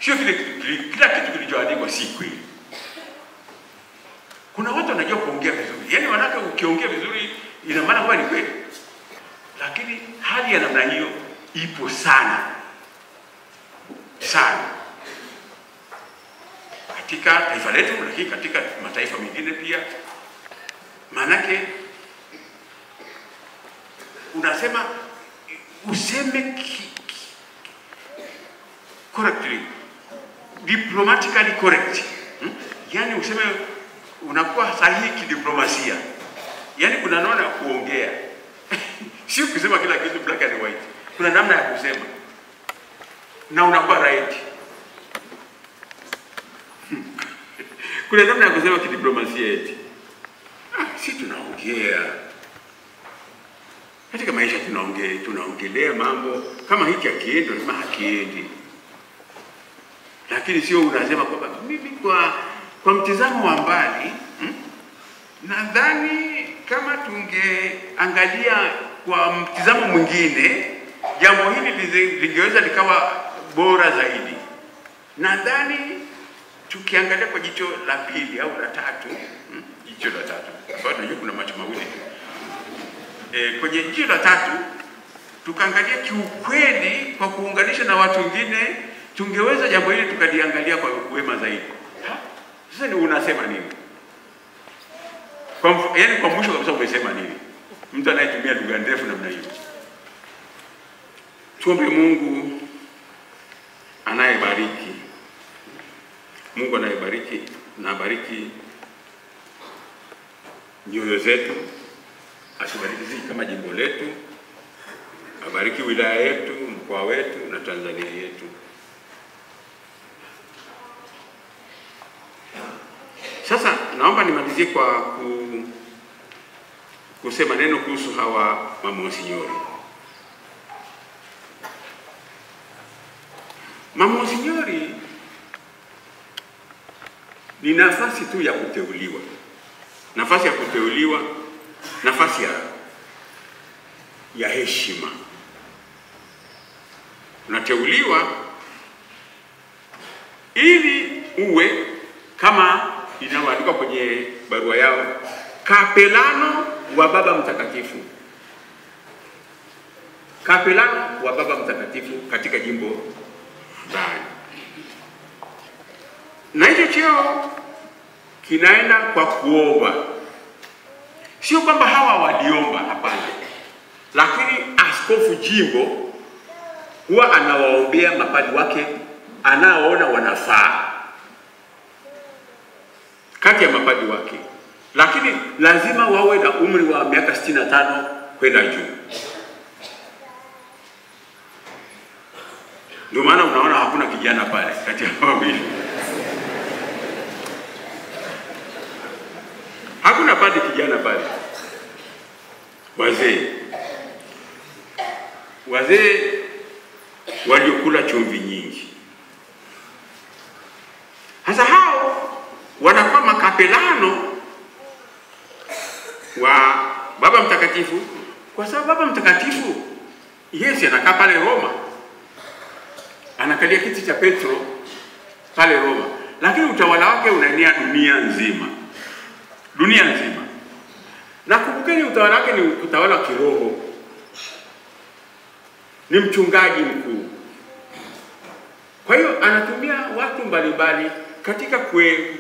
Sio kila kitu kilichoandikwa si kweli. Kuna watu wanajua kuongea vizuri. Yaani wanataka ukiongea vizuri ina maana kwamba ni kweli. Lakini hali ya namna hiyo ipo sana. Sana. Katika taifa letu, lakini katika mataifa mengine pia. Manake unasema useme correctly, diplomatically correct. Yaani useme unakuwa sahihi kidiplomasia. Yaani kuna namna ya kuongea. Sio kusema kila kitu black and white. Kuna namna ya kusema. Na unakuwa right. Kuna namna ya kusema kidiplomasia eti. Si tunaongea. Katika maisha tunaongelea mambo kama hiki akienda kama hakiendi. Lakini sio unasema kwamba mimi kwa mtizamo wa mbali, nadhani kama tungeangalia kwa mtizamo mwingine, jambo hili lingeweza likawa bora zaidi. Nadhani tukiangalia kwa jicho la pili au la tatu, jicho la tatu. Kwa sababu kuna macho mawili tu. Kwenye jicho la tatu tukaangalia kiukweli kwa kuunganisha na watu wengine, tungeweza jambo hili tukaliangalia kwa wema zaidi. Sasa ni unasema nini? Yaani kwa mwisho kabisa umesema nini? Mtu anayetumia lugha ndefu namna hiyo. Tuombe Mungu anayebariki. Mungu anayebariki na abariki nyoyo zetu. Asibariki sisi kama jimbo letu. Abariki wilaya yetu, mkoa wetu na Tanzania yetu. Sasa naomba nimalizie kwa kusema neno kuhusu hawa mamonsiyori. Mamonsiyori ni nafasi tu ya kuteuliwa. Nafasi ya kuteuliwa, nafasi ya heshima. Unateuliwa ili uwe kama inaandikwa kwenye barua yao, kapelano wa Baba Mtakatifu. Kapelano wa Baba Mtakatifu katika jimbo fulani. Na hicho cheo kinaenda kwa kuomba. Sio kwamba hawa waliomba, hapana. Lakini askofu jimbo huwa anawaombea mapadri wake anaoona wanafaa kati ya mapadri wake. Lakini lazima wawe na umri wa miaka 65 kwenda juu. Ndio maana unaona hakuna kijana pale kati ya wawili. Hakuna padri kijana pale. Wazee waliokula chumvi nyingi. Hasa hao wanakuwa makapelano wa Baba Mtakatifu, kwa sababu Baba Mtakatifu Yesu anakaa pale Roma. Anakalia kiti cha Petro pale Roma. Lakini utawala wake unaenea dunia nzima. Dunia nzima. Na kumbukeni utawala wake ni utawala wa kiroho. Ni mchungaji mkuu. Kwa hiyo anatumia watu mbalimbali katika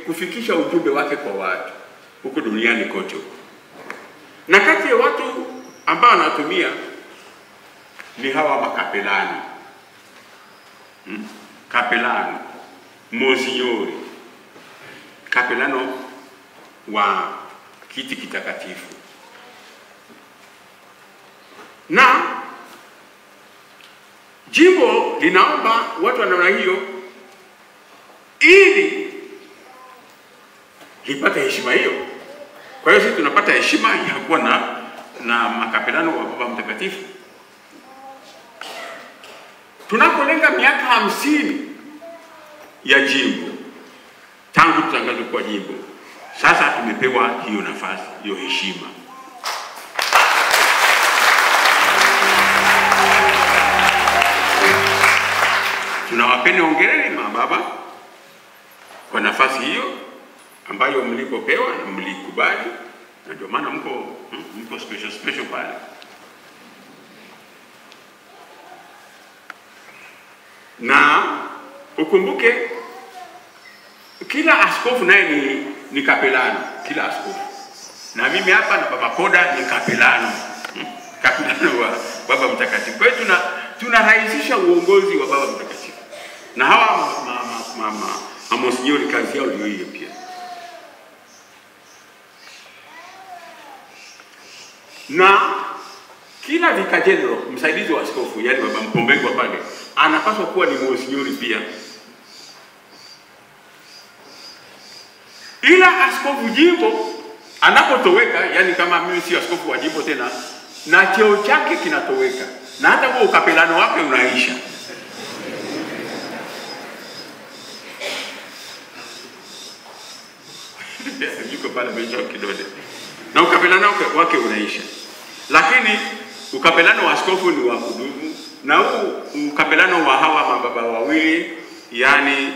kufikisha ujumbe wake kwa watu huko duniani kote. Na kati ya watu ambao anatumia ni hawa makapelani. Kapelano, monsinyori, kapelano wa kiti kitakatifu. Na jimbo linaomba watu wa namna hiyo ili lipate heshima hiyo. Kwa hiyo sisi tunapata heshima ya kuwa na makapelano wa Baba Mtakatifu. Tunapolenga miaka 50 ya jimbo tangu tutangazwe kwa jimbo, sasa tumepewa hiyo nafasi, hiyo heshima. tunawapeni hongereni mababa kwa nafasi hiyo ambayo mlipopewa na mlikubali, na ndio maana mko special pale. Na ukumbuke kila askofu naye ni kapelano, kila askofu. Na mimi hapa na Baba Koda ni kapelano. Kapelano wa Baba Mtakatifu. Kwa hiyo tunarahisisha uongozi wa Baba Mtakatifu. Na hawa mamosinyori kazi yao ndio hiyo pia. Na kila vika general, msaidizi wa askofu, yani Baba Mpombegwa pale, anapaswa kuwa ni monsinyori pia. Ila askofu jimbo anapotoweka, yani kama mimi si askofu wa jimbo tena, na cheo chake kinatoweka, na hata huo ukapelano wake unaisha. Yuko pale mwisho kidole. Na ukapelano wake unaisha. Lakini ukapelano wa askofu ni wa kudumu, na huu ukapelano wa hawa mababa wawili, yani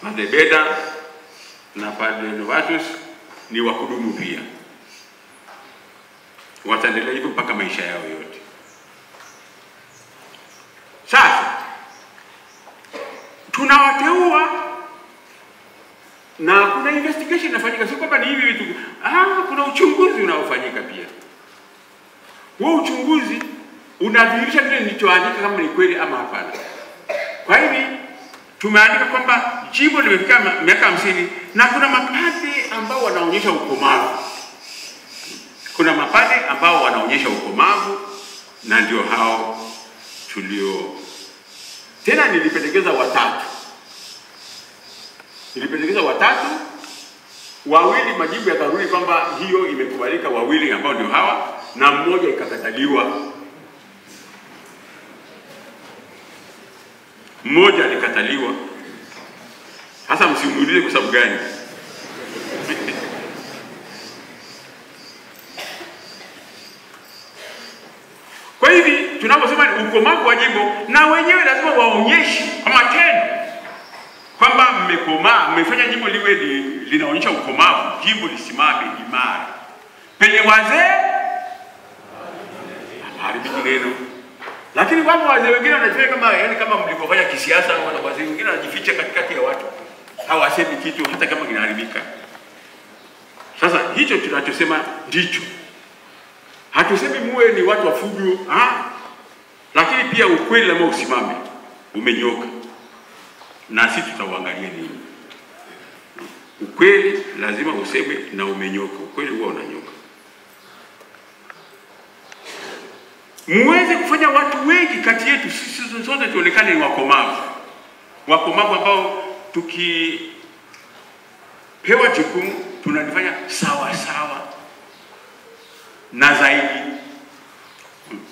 Padre Beda na Padre Novatus, ni wa kudumu pia. Wataendelea hivyo mpaka maisha yao yote. Sasa tunawateua na kuna investigation inafanyika, sio kwamba ni hivi vitu. Kuna uchunguzi unaofanyika pia. Huo uchunguzi unadhihirisha kile nilichoandika kama ni kweli ama hapana. Kwa hivi tumeandika kwamba jimbo limefika miaka 50 na kuna mapadri ambao wanaonyesha ukomavu. Kuna mapadri ambao wanaonyesha ukomavu, na ndio hao tulio. Tena nilipendekeza watatu. Wawili majibu yakarudi kwamba hiyo imekubalika, wawili ambao ndio hawa, na mmoja ikakataliwa. Mmoja alikataliwa. Hasa msimuulize kwa sababu gani. Kwa hivi tunaposema ukomavu wa jimbo, na wenyewe lazima waonyeshe kwa matendo kwamba mmekomaa, mmefanya jimbo liwe linaonyesha ukomavu, jimbo lisimame imara. Penye wazee haribiki neno. Lakini wapo wazee wengine wanafanya kama mlipofanya kisiasa, wana wazee wengine wanajificha katikati ya watu. Hawasemi kitu hata kama kinaharibika. Sasa hicho tunachosema ndicho. Hatusemi muwe ni watu wa fujo, lakini pia ukweli lazima usimame, umenyoka. Na sisi tutauangalia nini. Ukweli lazima useme na umenyoka. Ukweli huwa unanyoka. Muweze kufanya watu wengi kati yetu sisi sote tuonekane ni wakomavu. Wakomavu ambao tukipewa jukumu tunalifanya sawa sawa na zaidi.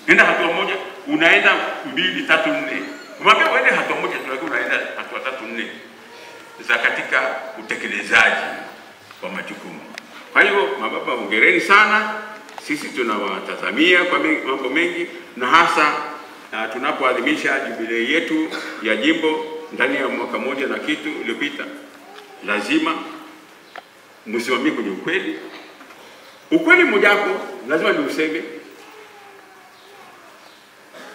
Nenda hatua moja, unaenda 2, 3, 4. Mwambie uende hatua moja, tunataka unaenda hatua 3, 4 za katika utekelezaji wa majukumu. Kwa hiyo mababa, hongereni sana. Sisi tunawatazamia kwa mambo mengi, na hasa tunapoadhimisha jubilei yetu ya jimbo ndani ya mwaka moja na kitu uliopita. Lazima msimamie kwenye ukweli. Ukweli mmoja hapo lazima ni useme.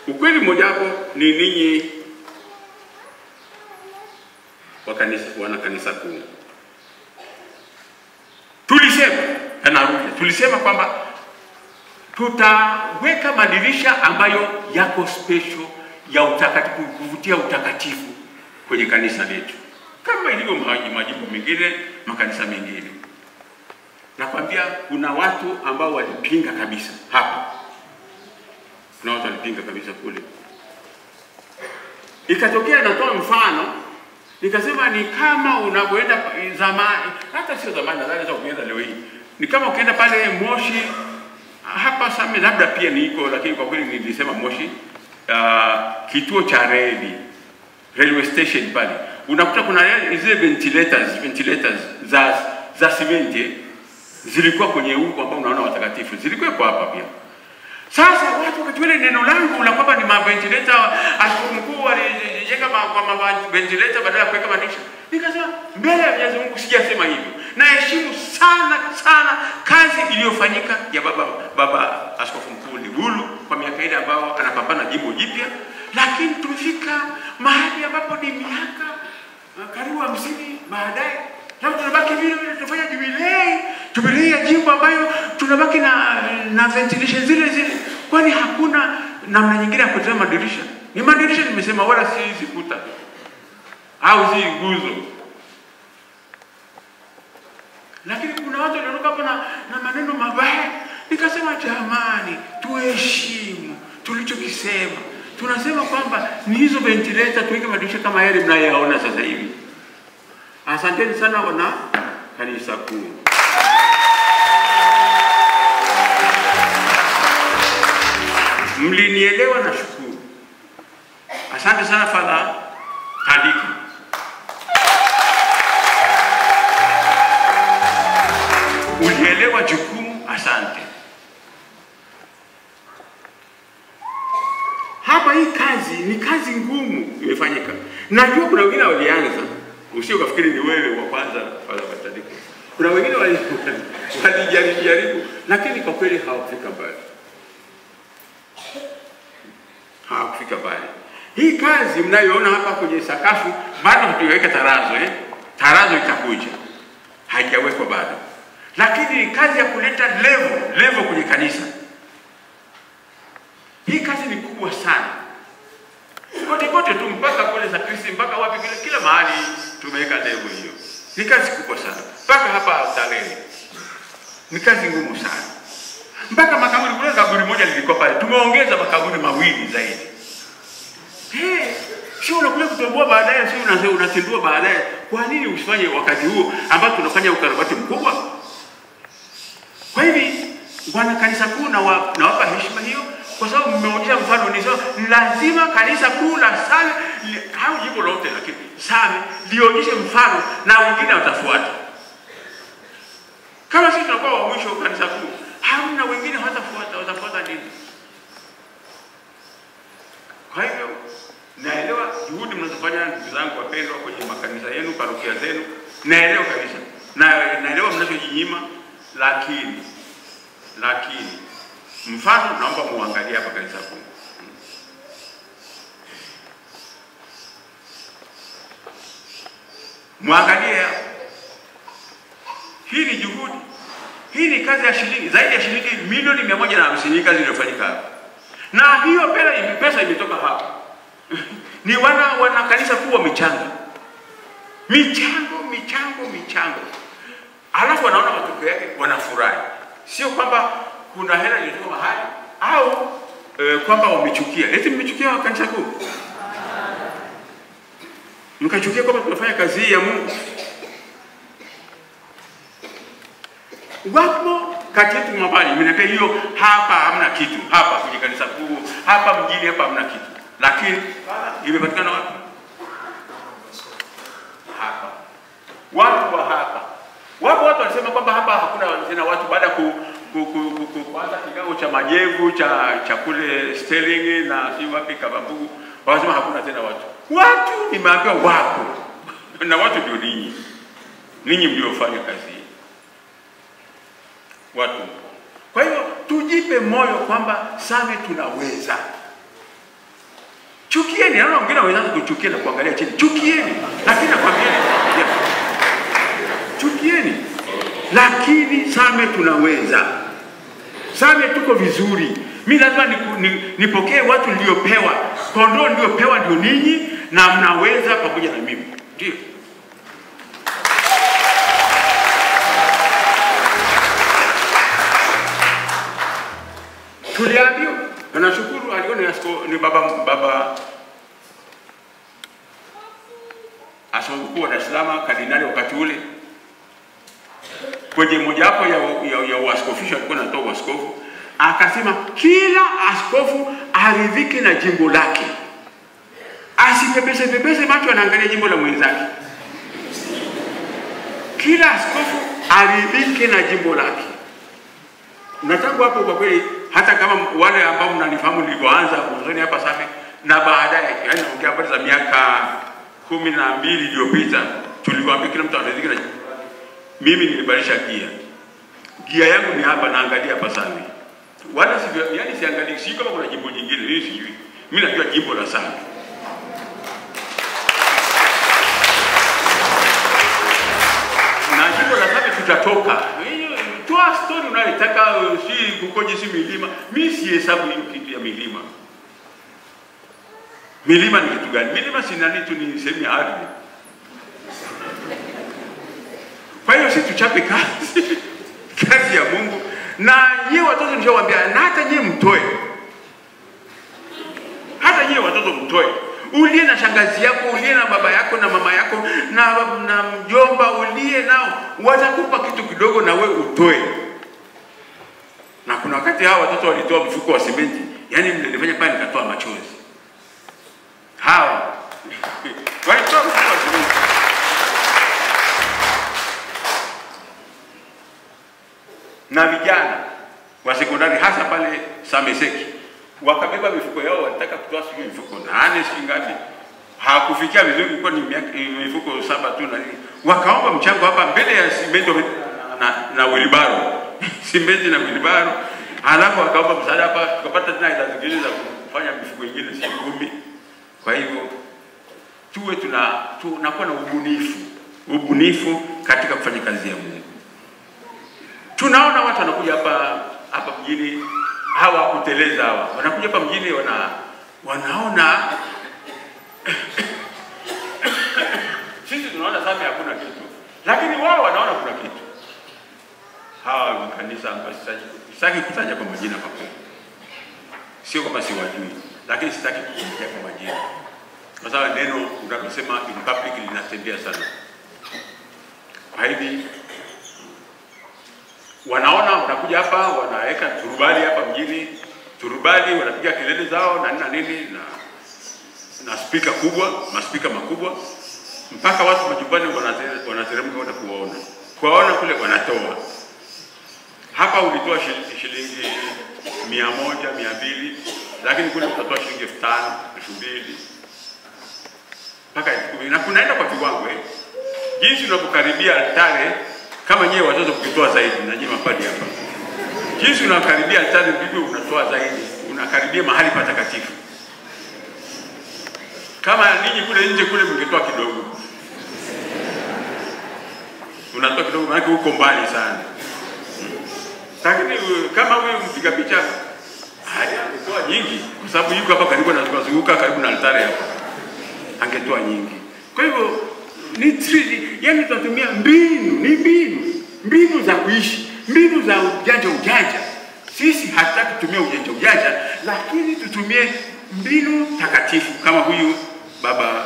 Ukweli mmoja hapo ni ninyi wana kanisa kuu. Tulisema kwamba tutaweka madirisha ambayo yako special ya utakatifu, kuvutia utakatifu kwenye kanisa letu, kama ilivyo majimbo mengine, makanisa mengine. Nakwambia kuna watu ambao walipinga kabisa hapa. Kuna watu walipinga kabisa kule. Ikatokea, natoa mfano, nikasema ni kama unapoenda zamani, hata sio zamani, nadhani sasa ukienda leo hii, ni kama ukienda pale Moshi, hapa Same labda pia niko, lakini kwa kweli nilisema Moshi, kituo cha reli, railway station pale, unakuta kuna zile ventilators za simenti zilikuwa kwenye huko ambao unaona watakatifu, zilikuwa hapa pia. Sasa watu wakachukua neno langu la kwamba ni ventilator, askofu mkuu alijenga kwa ventilator badala ya kuweka madirisha. Nikasema mbele ya Mwenyezi Mungu sijasema hivyo. Naheshimu sana kazi iliyofanyika ya baba askofu mkuu Libulu kwa miaka ile ambao anapambana jimbo jipya, lakini tumefika mahali ambapo ni miaka karibu 50 baadaye labda tunabaki vile tunafanya jubilei ya jimbo ambayo tunabaki na ventilation zile, kwani hakuna namna nyingine ya kutoa madirisha. Ni madirisha nimesema, wala si hizi kuta au si nguzo. Lakini kuna watu wanaruka hapa na maneno mabaya. Nikasema jamani, tuheshimu tulichokisema. Tunasema kwamba ni hizo ventilator tuweke madirisha kama yale mnayoyaona sasa hivi. Asanteni sana wana kanisa kuu. Mlinielewa na shukuru. Asante sana Father Kadiki. Ulielewa jukumu, asante. Hapa hii kazi ni kazi ngumu imefanyika. Najua kuna wengine walianza, usio kafikiri ni wewe wa kwanza Father Kadiki. Kuna wengine walijaribu, lakini kwa kweli hawakufika mbali. Hawakufika mbali. Hii kazi mnayoona hapa kwenye sakafu bado hatuweka tarazo, Tarazo itakuja. Haijawekwa bado. Lakini kazi ya kuleta level kwenye kanisa. Hii kazi ni kubwa sana. Kote tu mpaka kule za Kristo, mpaka wapi kila mahali tumeweka level hiyo. Ni kazi kubwa sana. Mpaka hapa altareni. Ni kazi ngumu sana. Mpaka makaburi, kuna kaburi moja lilikuwa pale. Tumeongeza makaburi mawili zaidi. Sio unakuja kutomboa baadaye, sio unatindua baadaye. Kwa nini usifanye wakati huo ambao tunafanya ukarabati mkubwa? Kwa hivi bwana kanisa kuu nawapa heshima hiyo, kwa sababu mmeonyesha mfano. Ni lazima kanisa kuu la Same au jimbo lote, lakini Same lionyeshe mfano na wengine watafuata. Kama sisi tunakuwa wa mwisho kanisa kuu, hamna wengine watafuata nini? Kwa hivyo naelewa juhudi mnazofanya ndugu zangu wapendwa kwenye makanisa yenu, parokia zenu. Naelewa kabisa. Naelewa mnachojinyima, lakini mfano naomba muangalie hapa kanisa kuu. Muangalie hapa. Hii ni juhudi. Hii ni kazi ya shilingi zaidi ya shilingi milioni 150 kazi iliyofanyika hapa. Na hiyo pesa imetoka hapa. Ni wana kanisa kuu wamechanga. Michango. Alafu wanaona matokeo yake wanafurahi. Sio kwamba kuna hela ilitoka mahali au kwamba wamechukia. Eti mmechukia kanisa kuu? Mkachukia kwamba tunafanya kazi hii ya Mungu. Wapo kati yetu mabali, mnakaa hiyo hapa hamna kitu. Hapa kwenye kanisa kuu, hapa mjini hapa hamna kitu. Lakini imepatikana wapi? Hapa. Watu wa hapa. Wapo watu wanasema kwamba hapa hakuna tena watu baada kuanza kikao cha majevu cha kule Sterling na si wapi Kabambugu. Wanasema hakuna tena watu. Watu nimeambiwa wapo. Na watu ndio ninyi. Ninyi mliofanya kazi hii. Watu. Kwa hiyo tujipe moyo kwamba Same tunaweza. Chukieni, naona wengine wanaanza kuchukia na kuangalia chini. Chukieni, lakini nakwambieni. Chukieni. Lakini Same tunaweza. Same tuko vizuri. Mimi lazima nipokee watu niliopewa. Kondoo niliopewa ndio ninyi na mnaweza pamoja na mimi. Ndio. Tuliambiwa, na nashukuru aliona ni baba askofu mkuu wa Dar es Salaam kardinali wakati ule. Kwenye moja hapo ya uaskofisho alikuwa anatoa uaskofu, akasema kila askofu aridhike na jimbo lake. Asipepese macho anaangalia jimbo la mwenzake. Kila askofu aridhike na jimbo lake. Na tangu hapo kwa kweli hata kama wale ambao mnanifahamu nilipoanza mwanzoni hapa Same, na baadaye, yani naongea habari za miaka 12 iliyopita, tuliwaambia kila mtu anazidi na mimi nilibadilisha gia yangu ni hapa, naangalia hapa Same. Wala si yani siangalie si kama kuna jimbo jingine, mimi sijui. Mimi najua jimbo la Same. Na jimbo la Same tutatoka. Toa story unayotaka, si kukoje, si milima. Mimi si hesabu hiyo kitu ya milima. Milima ni kitu gani? Milima si nani tu, ni sehemu ya ardhi. Kwa hiyo sisi tuchape kazi kazi ya Mungu, na nyie watoto nishawaambia, na hata nyie mtoe, hata nyie watoto mtoe. Ulie na shangazi yako, ulie na baba yako na mama yako na mjomba, ulie nao, watakupa kitu kidogo na we utoe. Na kuna wakati hao watoto walitoa mfuko wa simenti, yani mlinifanya pale nikatoa machozi. Hao walitoa mfuko wa simenti. Na vijana wa sekondari hasa pale Sameseki wakabeba mifuko yao, walitaka kutoa sijui mifuko 8 shilingi ngapi, hakufikia vizuri, ilikuwa ni mifuko 7 tu, na wakaomba mchango hapa mbele ya simenti na wilibaro simenti na wilibaro, halafu wakaomba msaada hapa, tukapata tena ila zingine za kufanya mifuko nyingine si 10. Kwa hivyo tuwe tunakuwa na ubunifu katika kufanya kazi ya Mungu. Tunaona watu wanakuja hapa mjini, hawa kuteleza hawa. Wanakuja hapa mjini wanaona sisi tunaona Same hakuna kitu, lakini wao wanaona kuna kitu. Hawa makanisa ambayo sitaki kutaja kwa majina kwa kweli. Sio kama siwajui, lakini sitaki kutaja kwa majina. Kwa sababu neno unalosema in public linatembea sana. Kwa hivi wanaona wanakuja hapa, wanaweka turubali hapa mjini, turubali wanapiga kelele zao na nini na spika kubwa, maspika makubwa, mpaka watu majumbani wanateremka kwenda kuwaona kule wanatoa. Hapa ulitoa shilingi 100, 200, lakini kule utatoa shilingi 5,000, 2,000 mpaka 10,000, na kunaenda kwa viwango jinsi unapokaribia altare. Kama nyewe watoto kukitoa zaidi, na nyinyi mapadi hapa, jinsi unakaribia altare ndivyo unatoa zaidi, unakaribia mahali patakatifu. Kama ninyi kule nje kule mngetoa kidogo, unatoa kidogo maana uko mbali sana. Lakini kama wewe mpiga picha angetoa nyingi, kwa sababu yuko hapa karibu na kuzunguka karibu na altare hapa, angetoa nyingi. Kwa hivyo yani tunatumia mbinu za kuishi, mbinu za ujanja. Sisi hatutaki kutumia ujanja, lakini tutumie mbinu takatifu. Kama huyu baba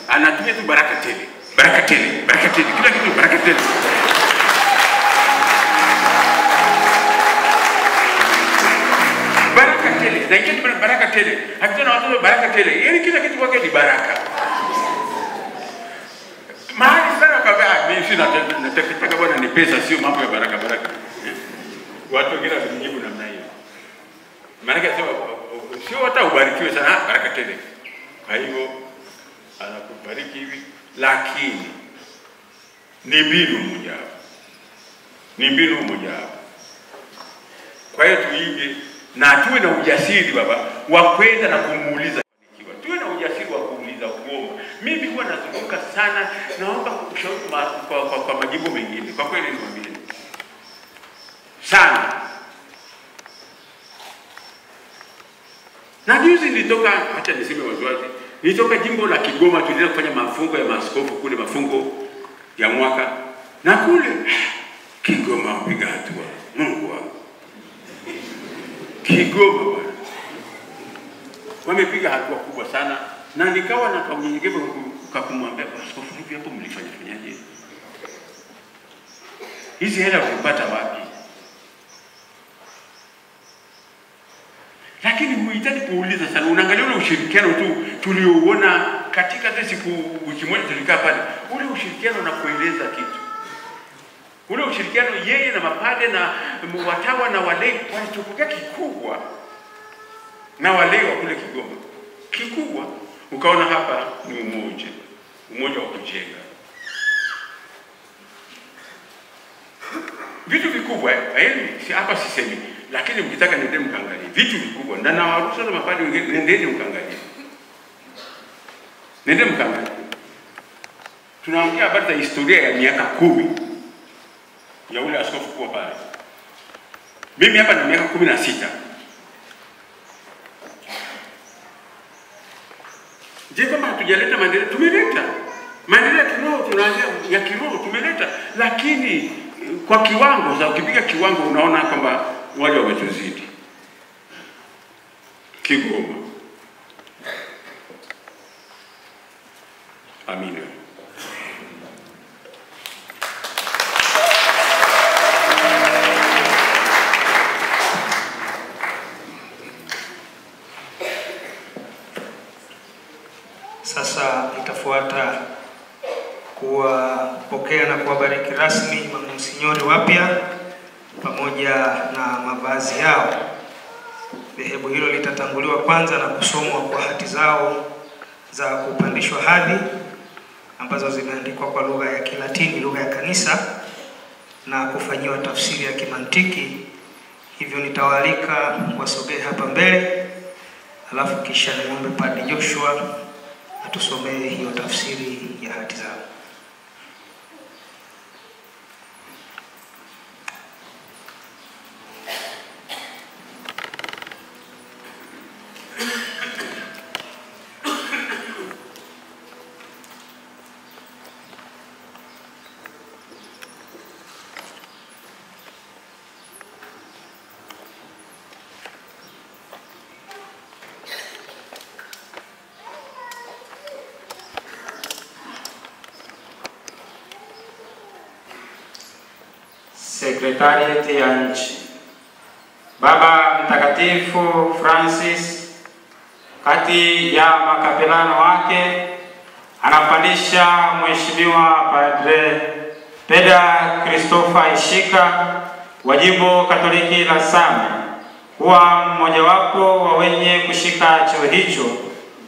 anatumia tu baraka tele, kila kitu baraka tele. Baraka tele, na kitu baraka tele. Hakuna watoto baraka tele. Yani kila kitu kwake ni baraka. Mahali sana kabla mimi sina nataka bwana ni pesa, sio mambo ya baraka. Watu wengine wanajibu namna hiyo. Maana sio hata ubarikiwe sana baraka tele. Kwa hivyo anakubariki hivi, lakini ni mbinu moja. Kwa hiyo tuige na tuwe na ujasiri baba wa kwenda na kumuuliza. Tuwe na ujasiri wa kuuliza, kuomba. Mimi huwa nazunguka sana, naomba ushauri kwa majibu mengine. Kwa kweli niwaambie sana. Na juzi nilitoka, acha niseme waziwazi, nilitoka jimbo la Kigoma, tulienda kufanya mafungo ya maaskofu kule, mafungo ya mwaka. Na kule Kigoma wapiga hatua. Mungu wangu. Kigoma bwana, wamepiga hatua kubwa sana, na nikawa na kwa unyenyekevu kumwambia askofu, hivi hapo mlifanyaje? Hizi hela ulipata wapi? Lakini huhitaji kuuliza sana, unaangalia ule ushirikiano tu tuliouona katika siku wiki moja tulikaa pale, ule ushirikiano na kueleza kitu. Ule ushirikiano yeye na mapade na watawa na walei walitokea kikubwa, na walei wa kule Kigoma kikubwa. Ukaona hapa ni umoja wa kujenga vitu vikubwa. Hapa sisemi, lakini mkitaka nende mkaangalie vitu vikubwa, na nawaruhusu na mapade wengine nendeni mkaangalie, nende mkaangalie. Tunaongea habari za historia ya miaka 10 ya ule askofu kuwa pale. Mimi hapa na miaka 16. Je, kama hatujaleta maendeleo? Tumeleta maendeleo kiroho, tunaanza ya kiroho tumeleta, lakini kwa kiwango za ukipiga kiwango unaona kwamba wale wametuzidi. Kigoma. Amina. Sasa itafuata kuwapokea na kuwabariki rasmi mammonsinyori wapya pamoja na mavazi yao. Dhehebu hilo litatanguliwa kwanza na kusomwa kwa hati zao za kupandishwa hadhi ambazo zimeandikwa kwa lugha ya Kilatini, lugha ya kanisa, na kufanyiwa tafsiri ya kimantiki. Hivyo nitawaalika wasogee hapa mbele, alafu kisha niombe Padre Joshua atusomee hiyo tafsiri ya hati zao. Sekretarieti ya nchi. Baba Mtakatifu Francis kati ya makapelano wake anampandisha Mheshimiwa Padre Peda Christopher Ishika wa Jimbo Katoliki la Same kuwa mmojawapo wa wenye kushika cheo hicho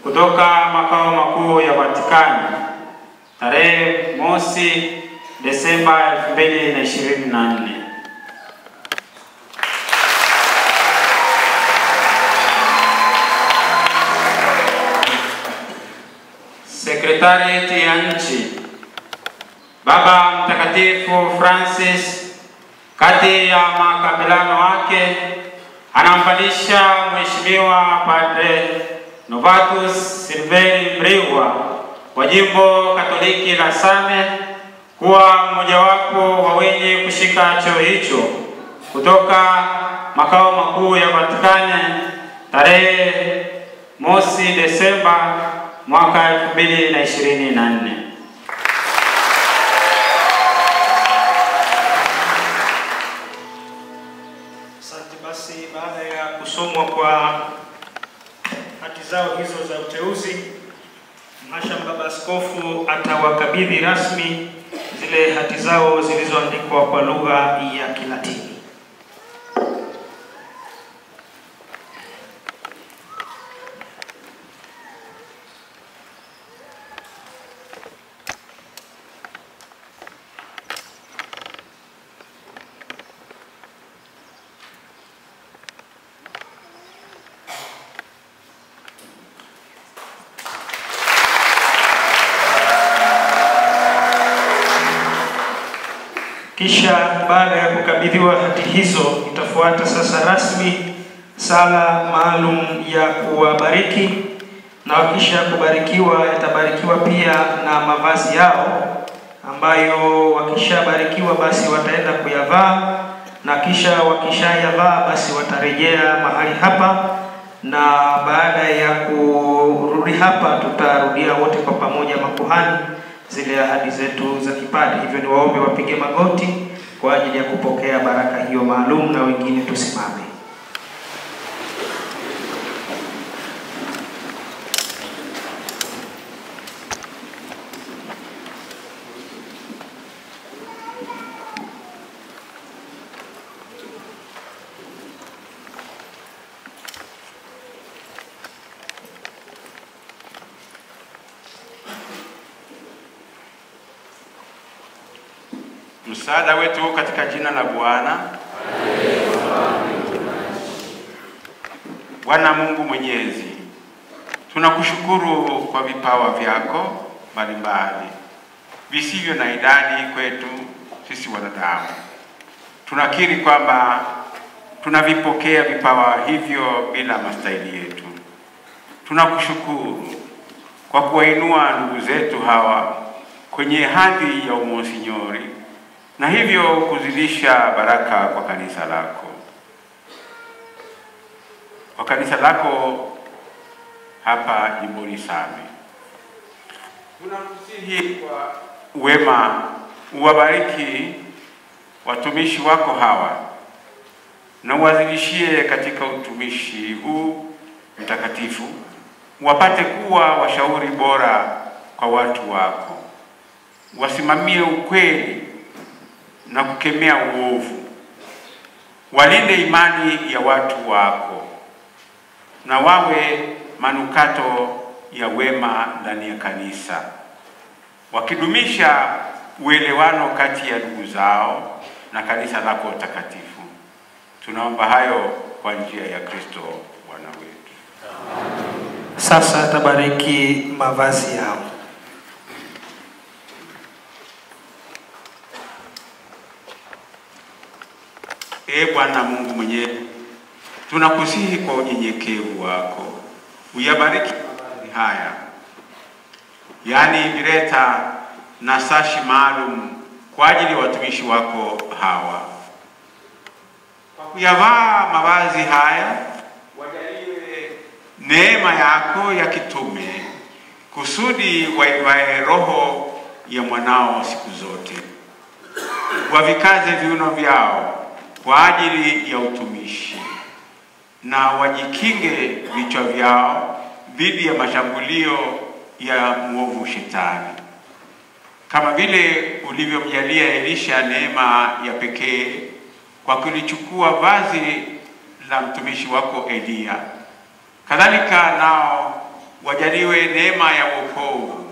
kutoka makao makuu ya Vatikani tarehe mosi Desemba 2024. Sekretarieti ya nchi. Baba Mtakatifu Francis kati ya makapelano wake anampandisha Mheshimiwa Padre Novatus Silveri Mrigwa wa Jimbo Katoliki la Same kuwa mmojawapo wa wenye kushika cheo hicho kutoka makao makuu ya Vatikani tarehe mosi Desemba mwaka 2024. Asante. Basi baada ya kusomwa kwa hati zao hizo za uteuzi, Mhashamu Baba Askofu atawakabidhi rasmi zile hati zao zilizoandikwa kwa lugha ya Kilatini. Kisha baada ya kukabidhiwa hati hizo, itafuata sasa rasmi sala maalum ya kuwabariki, na wakisha kubarikiwa yatabarikiwa pia na mavazi yao ambayo wakishabarikiwa basi wataenda kuyavaa, na kisha wakishayavaa basi watarejea mahali hapa, na baada ya kurudi hapa tutarudia wote kwa pamoja makuhani zile ahadi zetu za kipadi. Hivyo ni waombe wapige magoti kwa ajili ya kupokea baraka hiyo maalum, na wengine tusimame. Msaada wetu katika jina la Bwana. Bwana Mungu Mwenyezi, tunakushukuru kwa vipawa vyako mbalimbali visivyo na idadi kwetu sisi wanadamu. Tunakiri kwamba tunavipokea vipawa hivyo bila mastahili yetu. Tunakushukuru kwa kuwainua ndugu zetu hawa kwenye hadhi ya umosinyori na hivyo kuzidisha baraka kwa kanisa lako. Kwa kanisa lako hapa jimboni Same. Tunakusihi kwa wema uwabariki watumishi wako hawa na uwazidishie katika utumishi huu mtakatifu, wapate kuwa washauri bora kwa watu wako, wasimamie ukweli na kukemea uovu, walinde imani ya watu wako na wawe manukato ya wema ndani ya kanisa, wakidumisha uelewano kati ya ndugu zao na kanisa lako takatifu. Tunaomba hayo kwa njia ya Kristo Bwana wetu. Sasa tabariki mavazi yao. Bwana Mungu Mwenyezi, tunakusihi kwa unyenyekevu wako uyabariki mavazi haya, yaani vireta na sashi maalum kwa ajili ya watumishi wako hawa. Kwa kuyavaa mavazi haya, wajaliwe neema yako ya kitume, kusudi waivae roho ya mwanao siku zote. Wavikaze viuno vyao kwa ajili ya utumishi, na wajikinge vichwa vyao dhidi ya mashambulio ya mwovu Shetani, kama vile ulivyomjalia Elisha neema ya pekee kwa kulichukua vazi la mtumishi wako Elia. Kadhalika nao wajaliwe neema ya wokovu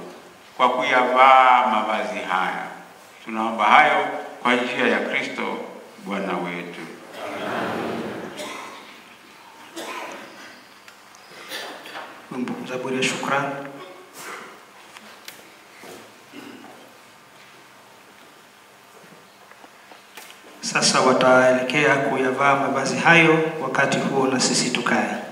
kwa kuyavaa mavazi haya. Tunaomba hayo kwa njia ya Kristo Bwana wetu. Wimbo Zaburi ya shukrani. Sasa wataelekea kuyavaa mavazi hayo, wakati huo na sisi tukae.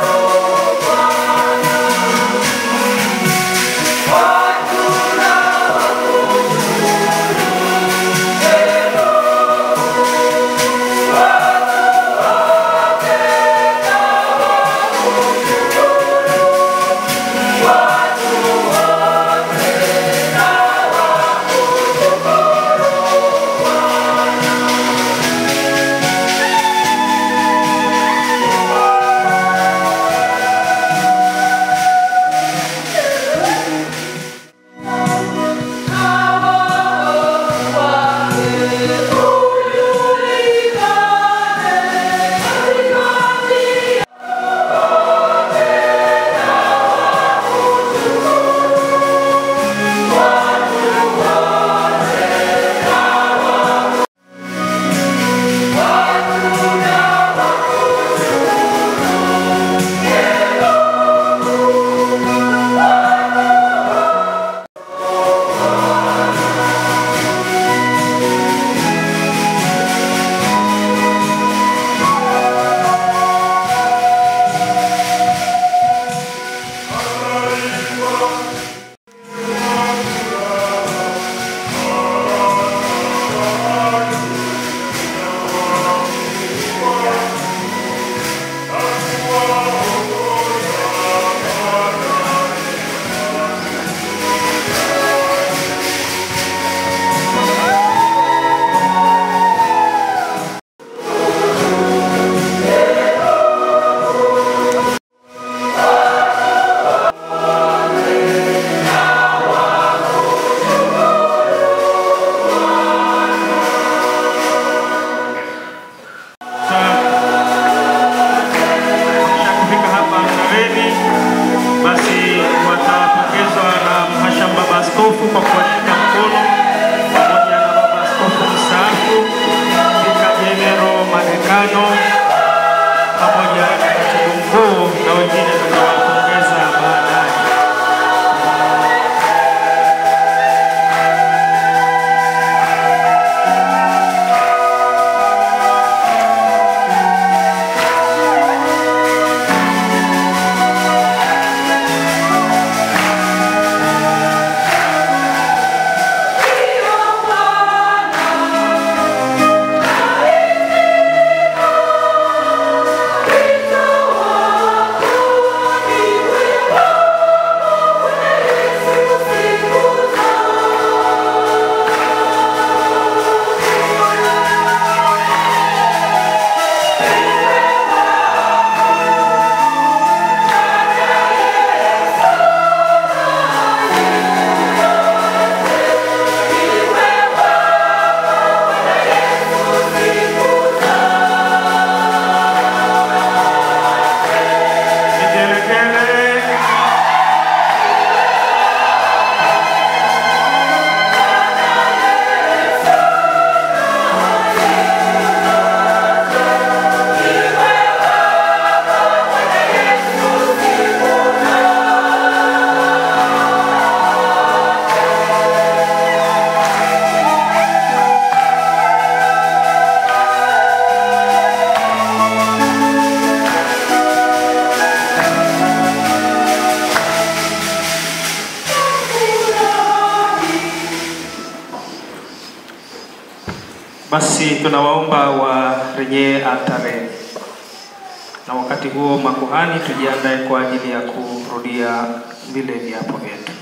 Oh Basi tunawaomba warejee altareni, na wakati huo makuhani tujiandae kwa ajili ya kurudia vile viapo vyetu.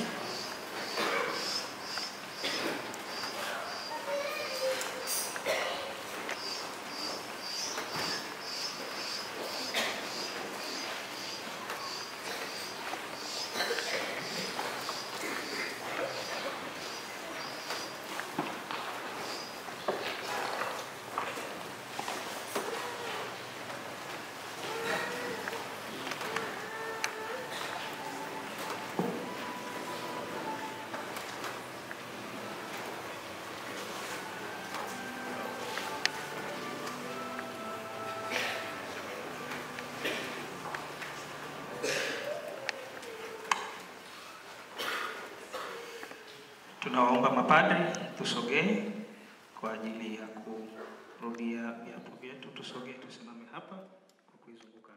Tunawaomba mapadri tusogee kwa ajili ya kurudia viapo vyetu. Tusogee, tusimame hapa kwa kuizunguka.